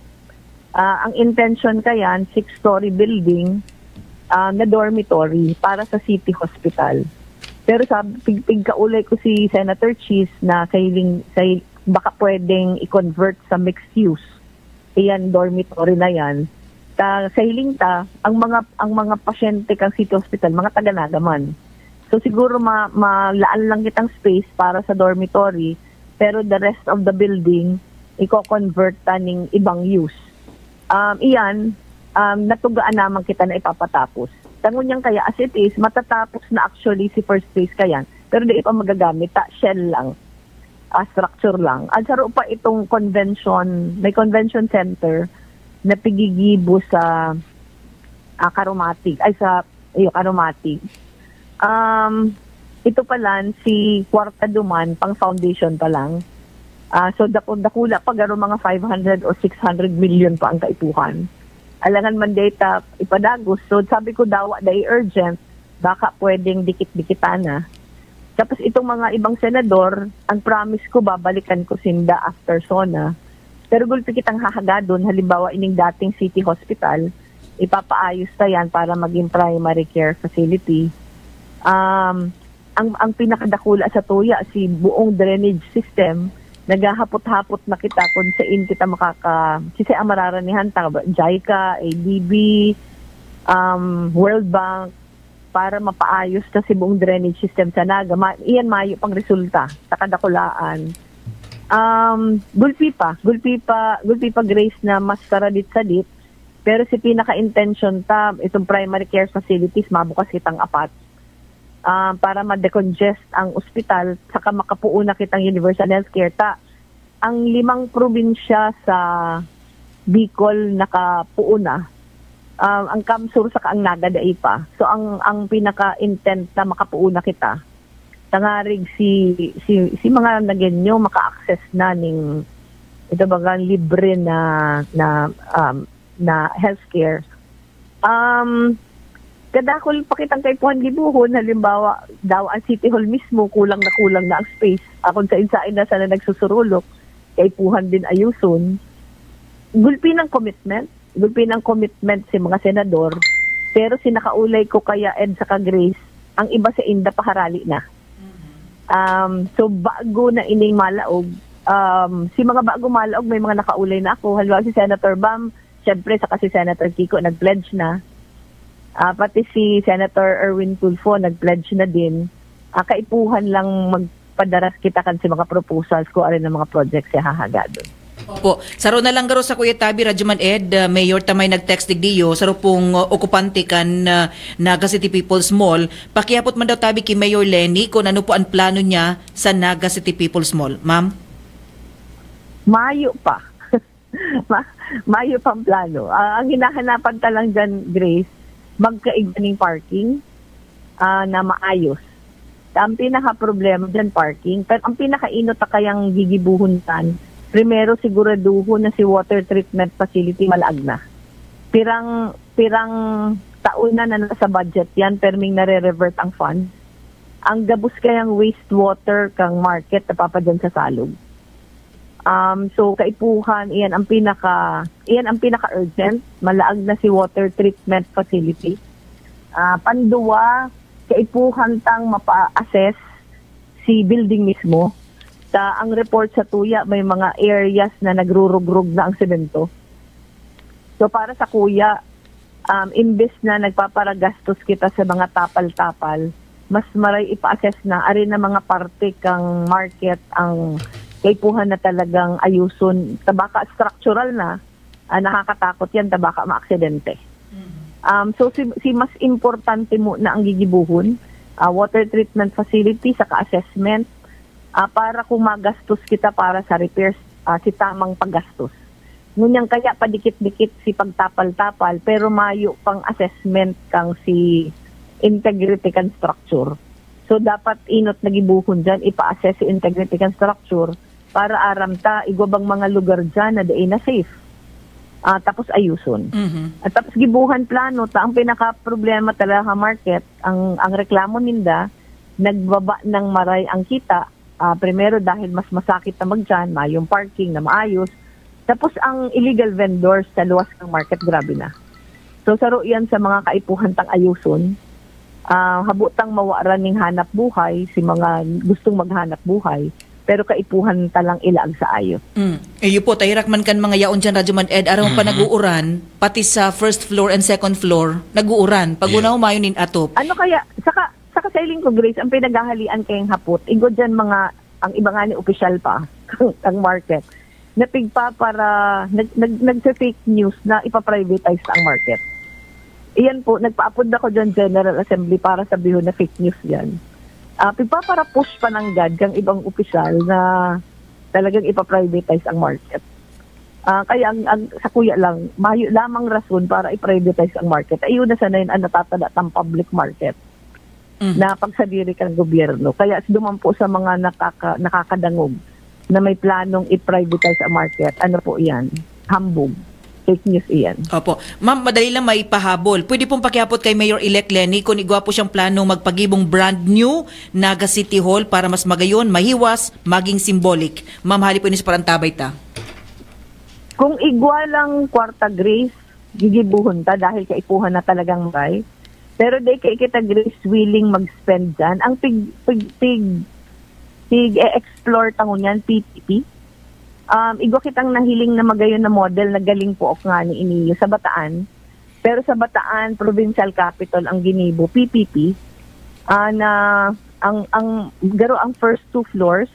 Ang intention kayan, 6-story building na dormitory para sa City Hospital. Pero pigkaulay ko si Senator Cheese na baka pwedeng i-convert sa mixed use. Iyan, dormitory na yan. sa Hilinta, ang mga pasyente kang City Hospital, mga taga-Naga man. So siguro malaan lang kitang space para sa dormitory, pero the rest of the building iko-convert ta ning ibang use. Iyan, natugaan naman kita na ipapatapos. Tangon kaya as it is, matatapos na actually si first phase kayan, pero di pa magagamit, shell lang, structure lang. At saro pa itong may convention center na pigigibo sa Karumatig, Karumatig. Ito pa lang, si Kwarta Duman, pang foundation pa lang. So dakula pa garo mga 500 or 600 million pa ang kaipuhan. Alangan man data ipadagos. So sabi ko daw dai urgent, baka pwedeng dikit-dikitan na. Tapos itong mga ibang senador, ang promise ko babalikan ko sinda after SONA. Pero gulpi kitang hahagadon, halimbawa ining dating city hospital, ipapaayos na yan para maging primary care facility. Ang pinakadakula sa tuya, si buong drainage system, naghahapot-hapot na kita kung saan kita sisi ang mararanihan, JICA, ADB, World Bank, para mapaayos na si buong drainage system sa Naga. Iyan mayo pang resulta sa kadakulaan. Gulpi pa Grace na mas saradit-sadit, pero si pinaka-intention itong primary care facilities, mabukas kitang apat. Para ma-decongest ang ospital, saka makapuuna kitang universal healthcare. Ang 5 probinsya sa Bicol nakapuuna, ang Kamsur saka ang Naga dai pa. So ang pinaka-intent na makapuuna kita, tangarig si mga nagenyo maka-access na ning ito bagang libre na healthcare. Kadakol pakitang kay Puan Libuhon, halimbawa daw ang City Hall mismo kulang na ang space. Akong sa insain na sana nagsusurulok, kay Puhan din ayuson. Gulpi ng commitment si mga senador, pero sinakaulay ko kaya Ed sa Grace, ang iba sa Inda paharali na. So bago na ining malaog, si mga bago malaog may mga nakaulay na ako. Halimbawa si Senator Bam, syempre saka si Senator Kiko nag-pledge na. Pati si Senator Erwin Tulfo nag-pledge na din. Kaipuhan lang magpadaras kita kan si mga proposals ko arin ng mga projects siya hahagadon. Opo. Saro na lang garo sa Kuya Tabi, Radyoman Ed, Mayor Tamay nag-text digdiyo, saro pong okupante kan Naga City People's Mall. Pakiapot man daw Tabi kay Mayor Lenny kung ano po ang plano niya sa Naga City People's Mall. Ma'am? Mayo pa. Mayo pang plano. Ang hinahanapan ta lang dyan, Grace, magkaiganing parking na maayos. Ang pinaka-problema dyan, parking. Pero ang pinaka-inot na kayang gigibuhuntan, primero siguraduho na si water treatment facility malaag na. Pirang taon na nasa budget yan, perming nare-revert ang funds. Ang gabos kayang wastewater kang market na papadyan sa salog. So kaipuhan, iyan ang pinaka-urgent, malaag na si water treatment facility. Panduwa, kaipuhan tang mapa-assess si building mismo. Ang report sa tuya, may mga areas na nagrurugrug na ang semento. So para sa kuya, imbes na nagpaparagastos kita sa mga tapal-tapal, mas maray ipa-assess na, ari na mga parte kang market ang kaipuhan na talagang ayuson. Tabaka structural na, nakakatakot yan, tabaka maaksidente. So si mas importante mo na ang gigibuhon, water treatment facility sa ka-assessment, para kung magastos kita para sa repairs, si tamang paggastos. Ngunyang kaya padikit-dikit si pagtapal-tapal, pero mayo pang assessment kang si integrity kan structure. So dapat inot nagibuhon dyan, ipa-assess si integrity kan structure para aramta igwabang mga lugar dyan na daay na safe. Tapos ayuson. At tapos gibuhan plano, ang pinaka-problema talaga market, ang reklamo ninda, nagbaba ng maray ang kita. Primero dahil mas masakit na magdyan, mayong parking na maayos. Tapos ang illegal vendors sa luwas ng market, grabe na. So saro yan sa mga kaipuhan tang ayuson. Habutang mawaran ng hanap buhay, si mga gustong maghanap buhay. pero kaipuhan talang ilaag sa ayo. Iyo po, tahirak man kan mga yaon dyan, Radyo Man Ed, araw pa nag-uuran, pati sa first floor and second floor, nag-uuran. Pag una humayon in atop. Ano kaya, sa kasailing ko, Grace, ang pinaghahalian kayong hapot, igo dyan mga, ang iba nga ni official pa, ang market, napigpa para, nag-fake news na ipaprivatize ang market. Iyan po, nagpaapod ako dyan General Assembly para sabihin na fake news yan. Pigpa para push pa ng GAD kang ibang opisyal na talagang ipaprivatize ang market. Kaya ang sa kuya lang, mayo lamang rason para i-privatize ang market. Ayun na sana yun ang natatada ng public market na pagsadiri kang gobyerno. Kaya duman po sa mga nakakadangog na may planong i-privatize ang market, ano po yan? Hambog. Fake news iyan. Opo. Ma'am, madali lang maipahabol. Pwede pong pakiapot kay Mayor-elect Leni kung igwa po siyang planong magpagibong brand new Naga City Hall para mas magayon, mahiwas, maging symbolic. Ma'am, hali po inis parang tabay ta. Kung igwa lang kwarta, Grace, gigibuhon ta dahil kaipuhan na talagang may. Pero di kay kita, Grace, willing mag-spend dyan. Ang explore tango niyan, PPP. Igwa kitang nahiling na magayon na model na galing po nga ni Iniyo sa Bataan. Pero sa Bataan, provincial capital ang ginibo, PPP, na ang first 2 floors,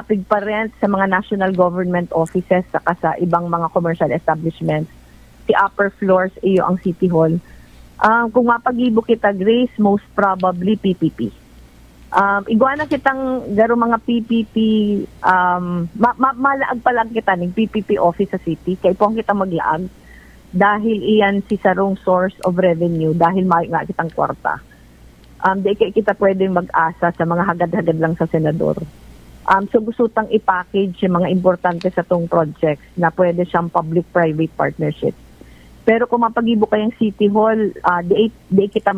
pigparent sa mga national government offices saka sa ibang mga commercial establishments. The upper floors, iyo ang City Hall. Kung mapagibo kita, Grace, most probably PPP. Igwa na kitang garo mga PPP, malaag pa lang kita ng PPP office sa city, kaya po ang kita maglaag dahil iyan si sarong source of revenue dahil may nga kitang kwarta. Di kaya kita pwedeng mag-asa sa mga hagad-hagad lang sa senador. So gusto tang i-package yung mga importante sa tong projects na pwede siyang public-private partnership. Pero kung mapagibo kayong City Hall, di kita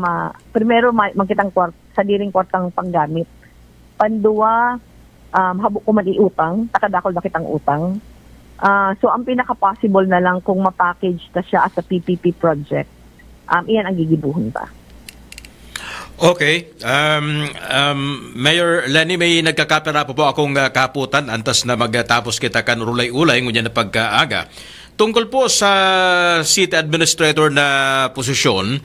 primero magkitang sadiring kwartang panggamit. Panduwa, habok ko maliutang, takadakol na kitang utang. So ang pinaka-possible na lang kung mapackage ta siya as a PPP project, iyan ang gigibuhon pa. Okay. Mayor Leni, may nagkakapera po akong kaputan antas na magtapos kita kan ulay-ulay ngunyan na pagkaaga. Tungkol po sa city administrator na posisyon,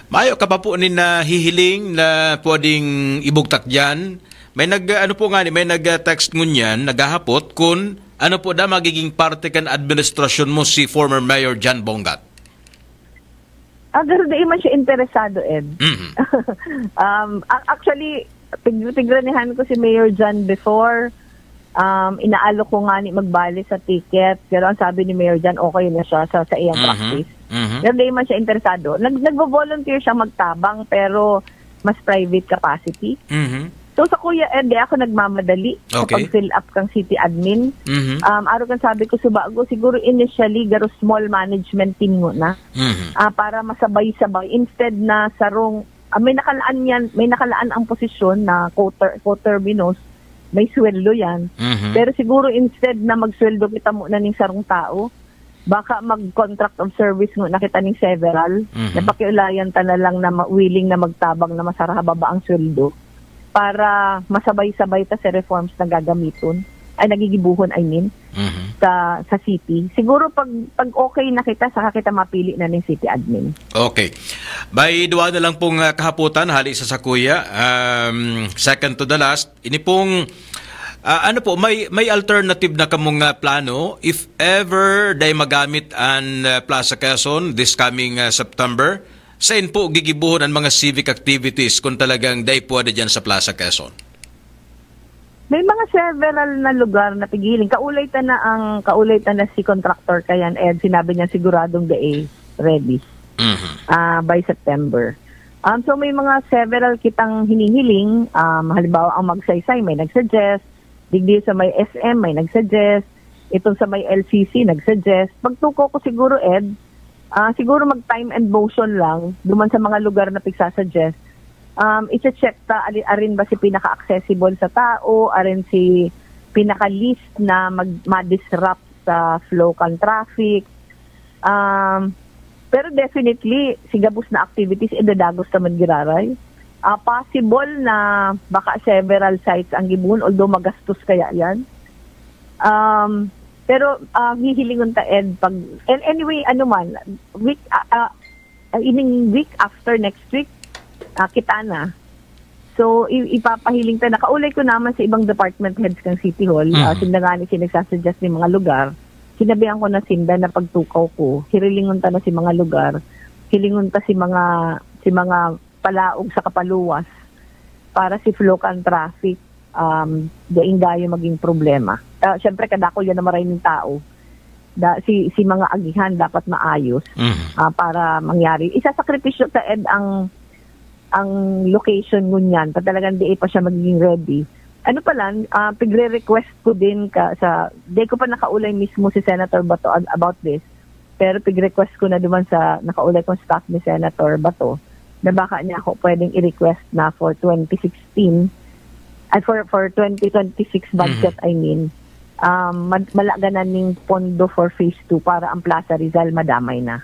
mayo ka pa po ni na hihiling na pwedeng ibugtak dyan. May nag-text ngunyan, naghahapot kung ano po na magiging parte kan administrasyon mo si former Mayor Jan Bongat. Pero di man siya interesado, Ed. Actually, tigranihan ko si Mayor Jan before. Inaalo ko nga ni magbali sa ticket. Pero ang sabi ni Mayor Jan, okay na siya sa iyang practice. Pero di man siya interesado. Nagvo-volunteer siya magtabang pero mas private capacity. So sa Kuya Ed, ako nagmamadali sa pag-fill up kang city admin. Araw kan sabi ko subago, siguro initially garo small management team muna para masabay-sabay. Instead na sarong, may nakalaan ang posisyon na co-terminus, may sweldo yan. Pero siguro instead na magsweldo kita muna ng sarong tao, baka mag-contract of service muna kita ng several, napakiulayan ta na lang na willing na magtabang na masarababa ang sweldo para masabay-sabay ta sa reforms na gagamiton, ay nagigibuhon, sa city. Siguro pag okay na kita, saka kita mapili na ng city admin. Okay. By duwa na lang pong kahaputan, hali sa Sakuya. Second to the last, ini pong, may alternative na kamong plano if ever day magamit ang Plaza Quezon this coming September? Saan po gigibuhon ang mga civic activities kung talagang day pwede dyan sa Plaza Quezon? May mga several na lugar na pigiling. Kaulay ta na si contractor kayan, Ed. Sinabi niya siguradong day ready by September. So may mga several kitang hinihiling. Halimbawa ang Magsaysay may nagsuggest. Digdi sa may SM may nagsuggest. Itong sa may LCC nagsuggest. Pagtuko ko siguro, Ed, siguro mag-time and motion lang duman sa mga lugar na pigsasuggest. I-check ta arin ba si pinaka-accessible sa tao, arin si pinaka-least na ma-disrupt sa flow kan traffic. Pero definitely, si gabos na activities, idadagos naman giraray. Possible na baka several sites ang gibuhon, although magastos kaya yan. Pero hihilingon ta Ed pag and anyway week week after next week kita na. So ipapahiling ta, nakaulay ko naman sa ibang department heads ng City Hall. Sindangani sinagsasuggest ni mga lugar. Sinabihan ko na sinda na pagtukaw ko, hirilingon ta na si mga lugar, hilingon ta si mga palaog sa kapaluwas para si flow kan traffic daing gayo maging problema. Siyempre kadako yan na maraming tao. Si mga agihan dapat maayos para mangyari. Isasakripisyo sa Ed ang location ngunyan. Talagang di pa siya magiging ready. Ano pa lang, pigre-request ko din di ko pa nakaulay mismo si Senator Bato about this. Pero pig-request ko na duman sa nakaulay kong staff ni Senator Bato na baka niya ako pwedeng i-request na for 2016 at for 2026 budget, I mean, malaganan ng pondo for phase 2 para ang Plaza Rizal madamay na.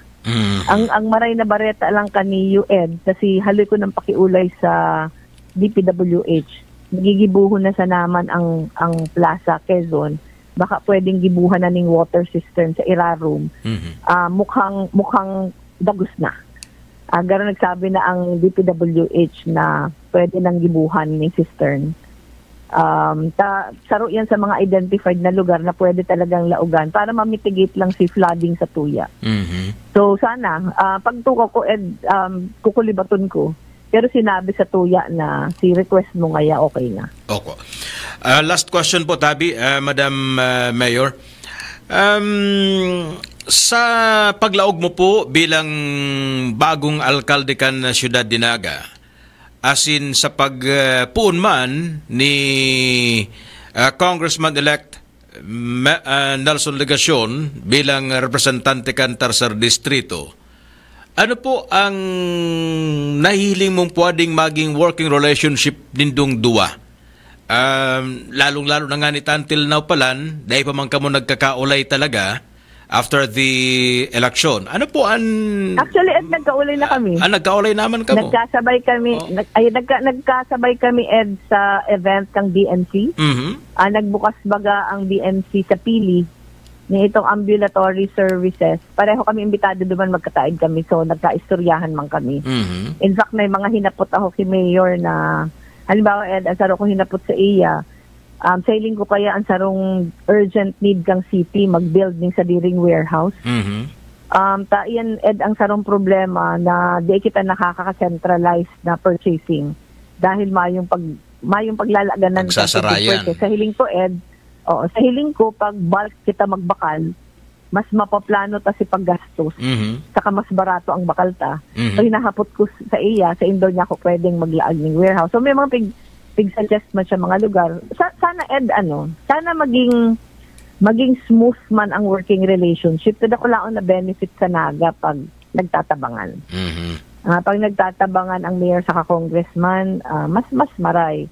Ang maray na bareta lang kani UED kasi haloy ko ng pakiulay sa DPWH. Nagigibuhon na sa naman ang Plaza Quezon. Baka pwedeng gibuhan na ng water cistern sa Irarum. Mukhang dagos na. Garo nagsabi na ang DPWH na pwede nang gibuhan ng cistern. Saro yan sa mga identified na lugar na pwede talagang laugan para ma-mitigate lang si flooding sa tuya. So sana, pagtuko ko, kukulibaton ko. Pero sinabi sa tuya na si request mo ngaya okay na. Okay. Last question po, Tabi, Madam Mayor. Sa paglaog mo po bilang bagong alkalde kan na Siyudad Dinaga, asin sa pagpuon man ni Congressman-elect Nelson Legacion bilang representante kan Tarsar Distrito, ano po ang nahiling mong pwedeng maging working relationship nindong duwa? Lalong-lalo na nga ni until now palan, dahil pa man kamo nagkakaulay talaga after the election. Ano po Actually, Ed, nagkaulay na kami. Nagkaulay naman kamo? Nagkasabay kami. Nagkasabay kami, Ed, sa event ng DNC. Nagbukas baga ang DNC sa Pili ni itong ambulatory services. Pareho kami imbitado doon, magkataid kami. So, nagkaistoryahan man kami. In fact, may mga hinapot ako kay Mayor na, halimbawa, Ed, ang saro ko hinapot sa iya, sailing ko kaya ang sarong urgent need kang city mag-build ng sadiring warehouse. Iyan, Ed, ang sarong problema na di kita nakaka-centralize na purchasing dahil mayong paglalaganan magsasarayan. Sa hiling ko, Ed, sa hiling ko, pag bulk kita magbakal, mas mapaplano ta si paggastos. Saka mas barato ang bakal ta. So hinahapot ko sa iya, sa indoor niya ako pwedeng maglaag ng warehouse. So may mga pig-suggest man siya mga lugar. Sana Ed, sana maging smooth man ang working relationship. Tada ko lang na benefit sa Naga pag nagtatabangan. Pag nagtatabangan ang mayor sa congressman, mas maray.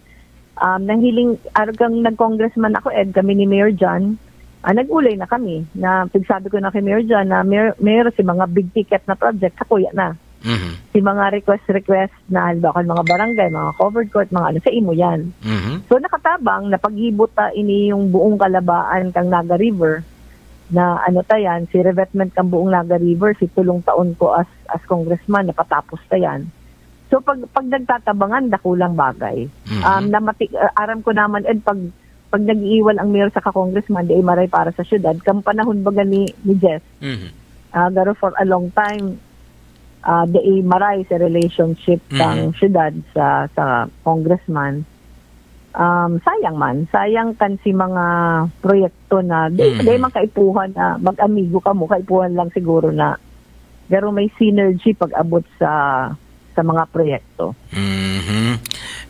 Nanghiling, aragang nag-congressman ako, Ed, kami ni Mayor John, nag-ulay na kami. Sabi ko na kay Mayor John na mayor si mga big ticket na project, kakuya na. Si mga request na halimbawa mga barangay, mga covered court, mga sa imo yan. So nakatabang, napaghibot ini yung buong kalabaan kang Naga River, na tayan, si revetment kang buong Naga River, si tulong taon ko as congressman, napatapos tayan. So pag nagtatabangan, dakulang bagay. Aram ko naman, Ed, pag nag-iiwan ang mayor sa ka-congressman, di ay maray para sa syudad. Kam panahon baga ni Jess. Garo for a long time, di ay maray sa relationship ng syudad sa congressman. Sayang kan si mga proyekto na di man kaipuhan na mag-amigo ka mo, kaipuhan lang siguro na garo may synergy pag abot sa mga proyekto.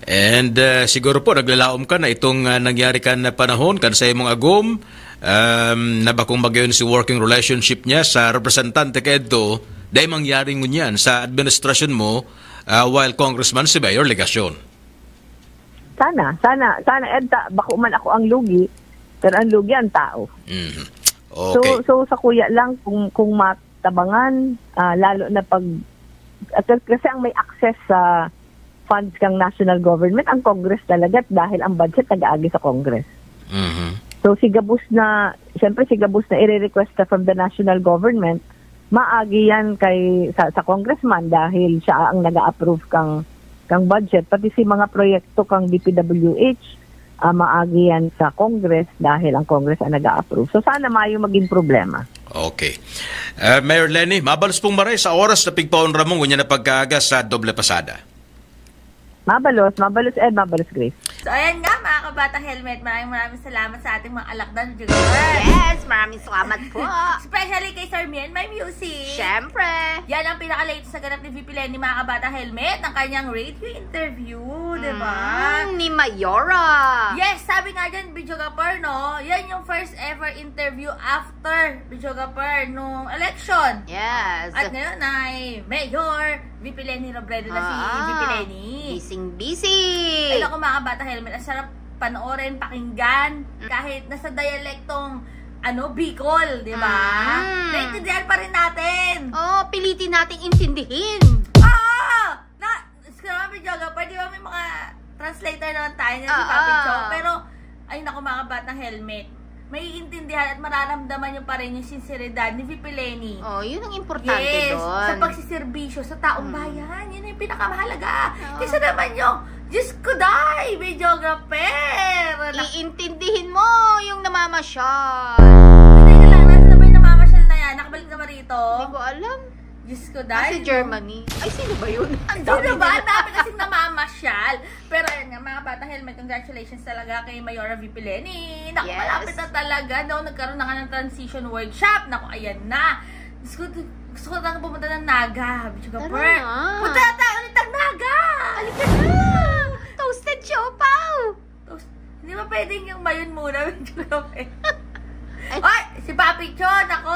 And siguro po naglalaom ka na itong nangyari kan na panahon kan sa imong agom na bakong magayon si working relationship niya sa representante Kedto dahil mangyari ngunyan sa administrasyon mo while Congressman si Mayor Legacion. Sana Ed, bako man ako ang lugi, pero ang lugi ang tao. Okay. So sa kuya lang kung matabangan, lalo na pag kasi ang may access sa funds kang national government, ang Congress talaga dahil ang budget nag-aagi sa Congress. So sigabos na i-request ka from the national government, maagi yan sa congressman dahil siya ang nag-approve kang budget. Pati si mga proyekto kang DPWH, maagi yan sa Congress dahil ang Congress ang nag-approve. So sana mayo maging problema. Okay. Mayor Lenny, mabalos pong maray sa oras na pigpaunra mong ngunya na pagkaaga sa doble pasada. Mabalos Ed, mabalos Grace. So, ayan nga, mga kabata helmet. Maraming salamat sa ating mga alakdan. Yes, maraming salamat po. Especially kay Sir Mien, my music. Siyempre. Yan ang pinaka-latest sa ganap ni VP Lenny, mga kabata helmet, ng kanyang radio interview, diba? Ni Mayora. Yes, sabi nga dyan, Bidyogapur, no? Yan yung first ever interview after Bidyogapur nung election. Yes. At ngayon ay Mayor VP Lenny Robredo na si VP Lenny. Busy. Ay, naku, mga kabata helmet, ang sarap panoorin, pakinggan, kahit nasa dialektong Bicol, di ba? Naintindihan pa rin natin. Oh, pilitin nating intindihin. Grabe, Jogapur, di ba may mga translator naman tayo na si Papi Chong, pero, ay naku, mga kabatang helmet, may intindihan at mararamdaman nyo pa rin yung sinseridad ni VP Lenny. Oh, yun ang importante yes, doon. sa pagsiservisyo sa taong bayan. Yun yung pinakamahalaga. Kasi naman yung, Diyos ko day, videographer. Iintindihin mo yung namamasyal. Hindi ka lang, nasa na ba yung namamasyal na yan? Nakabalik na ba rito? Hindi ko alam. Diyos ko day. Sa Germany. Ay, sino ba yun? Sino ba? Ang dami kasing namamasyal. Pero ayun nga, mga bata helmet, congratulations talaga kay Mayora VP Lenny. Naku, Yes. malapit na talaga. Nagkaroon na nga ng transition workshop. Naku, ayan na. Gusto ko talaga pumunta ng Naga. Tara na. Punta na tayo ulit ng Naga! Halika na! Toasted siopaw! Hindi ba pwedeng yung mayon muna? Oy, si Papi Chon, ako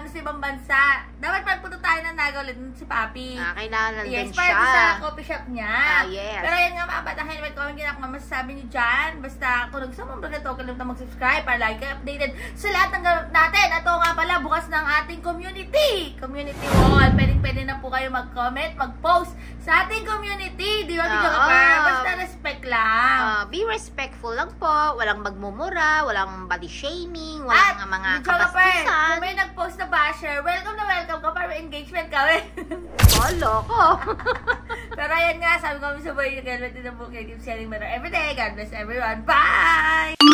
sa ibang bansa. Dapat magpunta tayo ng Naga ulit si Papi. Kailangan Yes, din para siya. sa coffee shop niya. Yes. Pero yan nga, mga bata helmet, kung hindi na ako masasabi niyo dyan. Basta kung gusto mo vlog na to, kalimutan mag-subscribe para lagi kayo updated sa lahat ng ganap natin. At ito nga pala, bukas ng ating community wall. Pwede na po kayo mag-comment, mag-post sa ating community. Di ba, Video Kapar? Basta respect lang. Be respectful lang po. Walang magmumura, walang body shaming, walang mga Video Kapar, kabastusan. kung may nag-post na basher, welcome ka para may engagement kami. Polo ko. Pero ayan nga, sabi ko kami sa boy, nag-helmet din ang bukid, keep selling better every day. God bless everyone. Bye!